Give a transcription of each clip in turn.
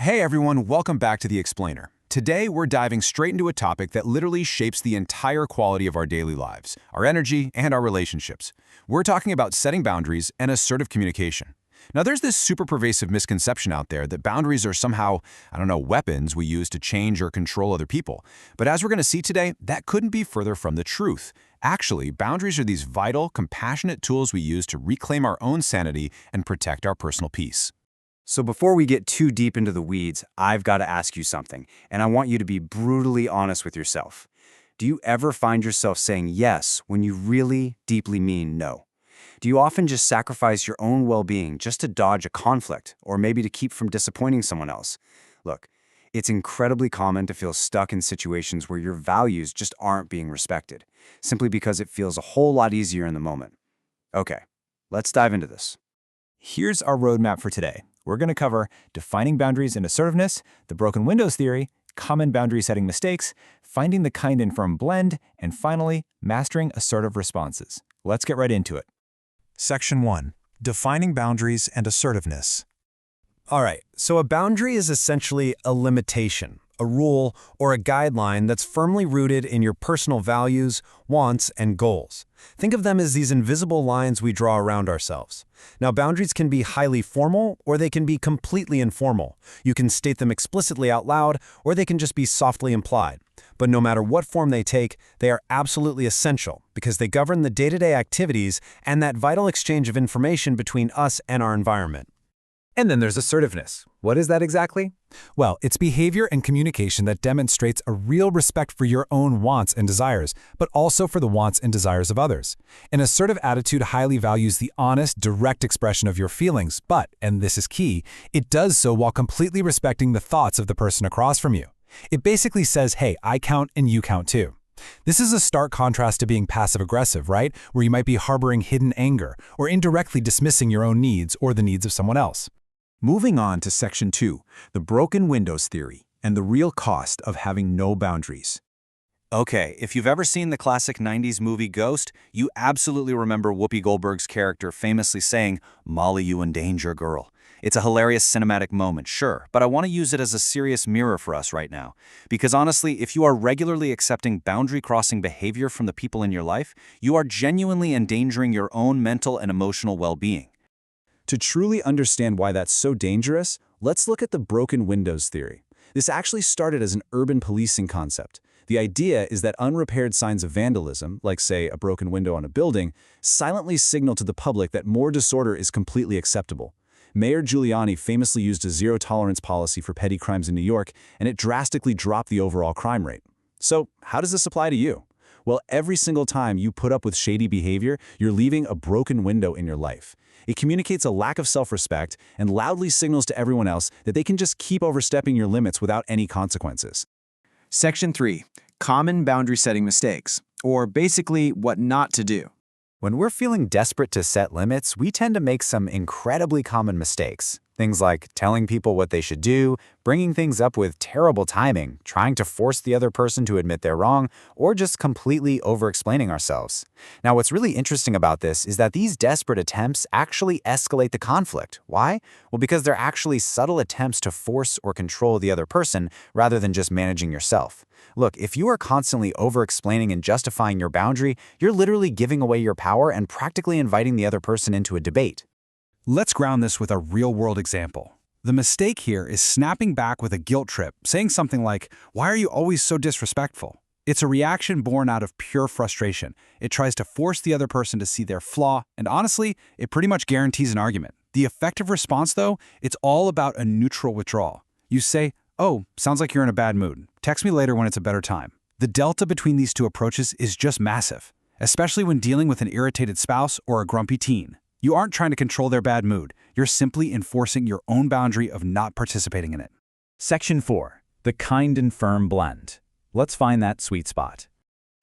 Hey everyone, welcome back to The Explainer. Today we're diving straight into a topic that literally shapes the entire quality of our daily lives, our energy, and our relationships. We're talking about setting boundaries and assertive communication. Now there's this super pervasive misconception out there that boundaries are somehow, weapons we use to change or control other people. But as we're going to see today, that couldn't be further from the truth. Actually, boundaries are these vital, compassionate tools we use to reclaim our own sanity and protect our personal peace. So before we get too deep into the weeds, I've got to ask you something, and I want you to be brutally honest with yourself. Do you ever find yourself saying yes when you really deeply mean no? Do you often just sacrifice your own well-being just to dodge a conflict, or maybe to keep from disappointing someone else? Look, it's incredibly common to feel stuck in situations where your values just aren't being respected, simply because it feels a whole lot easier in the moment. Okay, let's dive into this. Here's our roadmap for today. We're going to cover defining boundaries and assertiveness, the broken windows theory, common boundary setting mistakes, finding the kind and firm blend, and finally, mastering assertive responses. Let's get right into it. Section 1. Defining boundaries and assertiveness. All right, so a boundary is essentially a limitation, a rule, or a guideline that's firmly rooted in your personal values, wants, and goals. Think of them as these invisible lines we draw around ourselves. Now, boundaries can be highly formal, or they can be completely informal. You can state them explicitly out loud, or they can just be softly implied. But no matter what form they take, they are absolutely essential because they govern the day-to-day activities and that vital exchange of information between us and our environment. And then there's assertiveness. What is that exactly? Well, it's behavior and communication that demonstrates a real respect for your own wants and desires, but also for the wants and desires of others. An assertive attitude highly values the honest, direct expression of your feelings, but, and this is key, it does so while completely respecting the thoughts of the person across from you. It basically says, hey, I count and you count too. This is a stark contrast to being passive-aggressive, right? Where you might be harboring hidden anger or indirectly dismissing your own needs or the needs of someone else. Moving on to Section 2, the broken windows theory and the real cost of having no boundaries. Okay, if you've ever seen the classic 90s movie Ghost, you absolutely remember Whoopi Goldberg's character famously saying, "Molly, you endanger, girl." It's a hilarious cinematic moment, sure, but I want to use it as a serious mirror for us right now. Because honestly, if you are regularly accepting boundary-crossing behavior from the people in your life, you are genuinely endangering your own mental and emotional well-being. To truly understand why that's so dangerous, let's look at the broken windows theory. This actually started as an urban policing concept. The idea is that unrepaired signs of vandalism, like say a broken window on a building, silently signal to the public that more disorder is completely acceptable. Mayor Giuliani famously used a zero-tolerance policy for petty crimes in New York, and it drastically dropped the overall crime rate. So, how does this apply to you? Well, every single time you put up with shady behavior, you're leaving a broken window in your life. It communicates a lack of self-respect and loudly signals to everyone else that they can just keep overstepping your limits without any consequences. Section 3. Common boundary setting mistakes, or basically what not to do. When we're feeling desperate to set limits, we tend to make some incredibly common mistakes. Things like telling people what they should do, bringing things up with terrible timing, trying to force the other person to admit they're wrong, or just completely over-explaining ourselves. Now, what's really interesting about this is that these desperate attempts actually escalate the conflict. Why? Well, because they're actually subtle attempts to force or control the other person rather than just managing yourself. Look, if you are constantly over-explaining and justifying your boundary, you're literally giving away your power and practically inviting the other person into a debate. Let's ground this with a real-world example. The mistake here is snapping back with a guilt trip, saying something like, "Why are you always so disrespectful?" It's a reaction born out of pure frustration. It tries to force the other person to see their flaw, and honestly, it pretty much guarantees an argument. The effective response, though, it's all about a neutral withdrawal. You say, "Oh, sounds like you're in a bad mood. Text me later when it's a better time." The delta between these two approaches is just massive, especially when dealing with an irritated spouse or a grumpy teen. You aren't trying to control their bad mood. You're simply enforcing your own boundary of not participating in it. Section 4. The kind and firm blend. Let's find that sweet spot.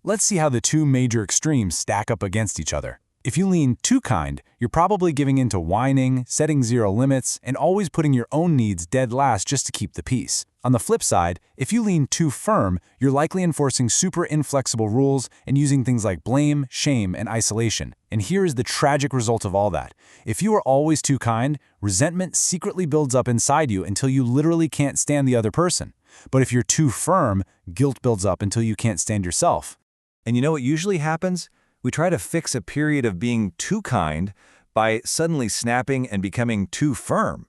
Let's see how the two major extremes stack up against each other. If you lean too kind, you're probably giving in to whining, setting zero limits, and always putting your own needs dead last just to keep the peace. On the flip side, if you lean too firm, you're likely enforcing super inflexible rules and using things like blame, shame, and isolation. And here is the tragic result of all that. If you are always too kind, resentment secretly builds up inside you until you literally can't stand the other person. But if you're too firm, guilt builds up until you can't stand yourself. And you know what usually happens? We try to fix a period of being too kind by suddenly snapping and becoming too firm.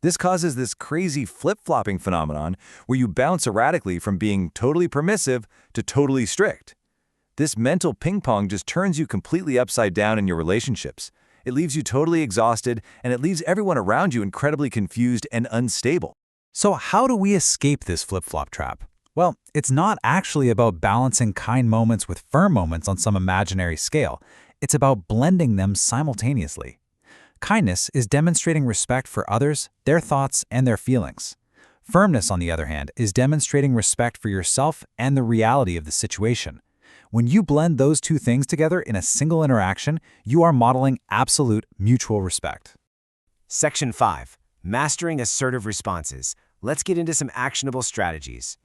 This causes this crazy flip-flopping phenomenon where you bounce erratically from being totally permissive to totally strict. This mental ping-pong just turns you completely upside down in your relationships. It leaves you totally exhausted, and it leaves everyone around you incredibly confused and unstable. So how do we escape this flip-flop trap? Well, it's not actually about balancing kind moments with firm moments on some imaginary scale. It's about blending them simultaneously. Kindness is demonstrating respect for others, their thoughts, and their feelings. Firmness, on the other hand, is demonstrating respect for yourself and the reality of the situation. When you blend those two things together in a single interaction, you are modeling absolute mutual respect. Section 5. Mastering assertive responses. Let's get into some actionable strategies.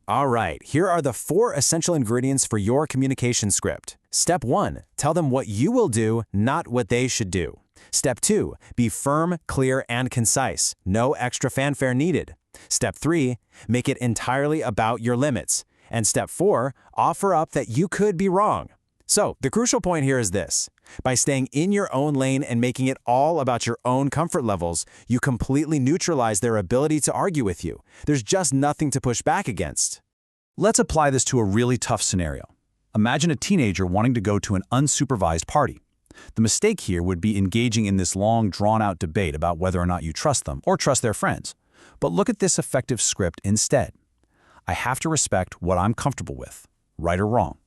All right, here are the 4 essential ingredients for your communication script. Step 1, tell them what you will do, not what they should do. Step 2, be firm, clear, and concise. No extra fanfare needed. Step 3, make it entirely about your limits. And step 4, offer up that you could be wrong. So, the crucial point here is this. By staying in your own lane and making it all about your own comfort levels, you completely neutralize their ability to argue with you. There's just nothing to push back against. Let's apply this to a really tough scenario. Imagine a teenager wanting to go to an unsupervised party. The mistake here would be engaging in this long, drawn-out debate about whether or not you trust them or trust their friends. But look at this effective script instead. I have to respect what I'm comfortable with, right or wrong.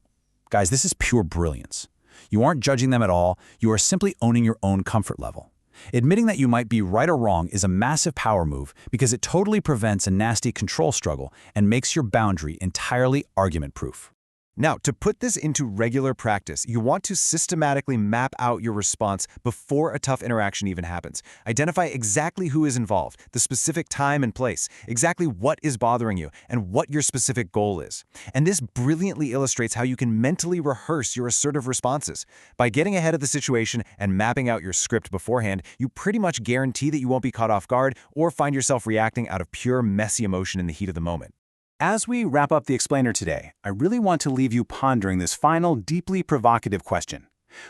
Guys, this is pure brilliance. You aren't judging them at all, you are simply owning your own comfort level. Admitting that you might be right or wrong is a massive power move because it totally prevents a nasty control struggle and makes your boundary entirely argument-proof. Now, to put this into regular practice, you want to systematically map out your response before a tough interaction even happens. Identify exactly who is involved, the specific time and place, exactly what is bothering you, and what your specific goal is. And this brilliantly illustrates how you can mentally rehearse your assertive responses. By getting ahead of the situation and mapping out your script beforehand, you pretty much guarantee that you won't be caught off guard or find yourself reacting out of pure messy emotion in the heat of the moment. As we wrap up the explainer today, I really want to leave you pondering this final, deeply provocative question.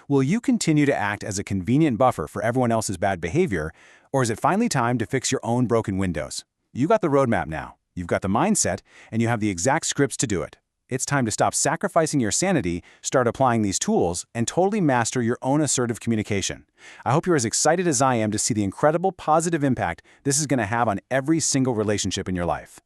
Will you continue to act as a convenient buffer for everyone else's bad behavior, or is it finally time to fix your own broken windows? You got the roadmap now, you've got the mindset, and you have the exact scripts to do it. It's time to stop sacrificing your sanity, start applying these tools, and totally master your own assertive communication. I hope you're as excited as I am to see the incredible positive impact this is going to have on every single relationship in your life.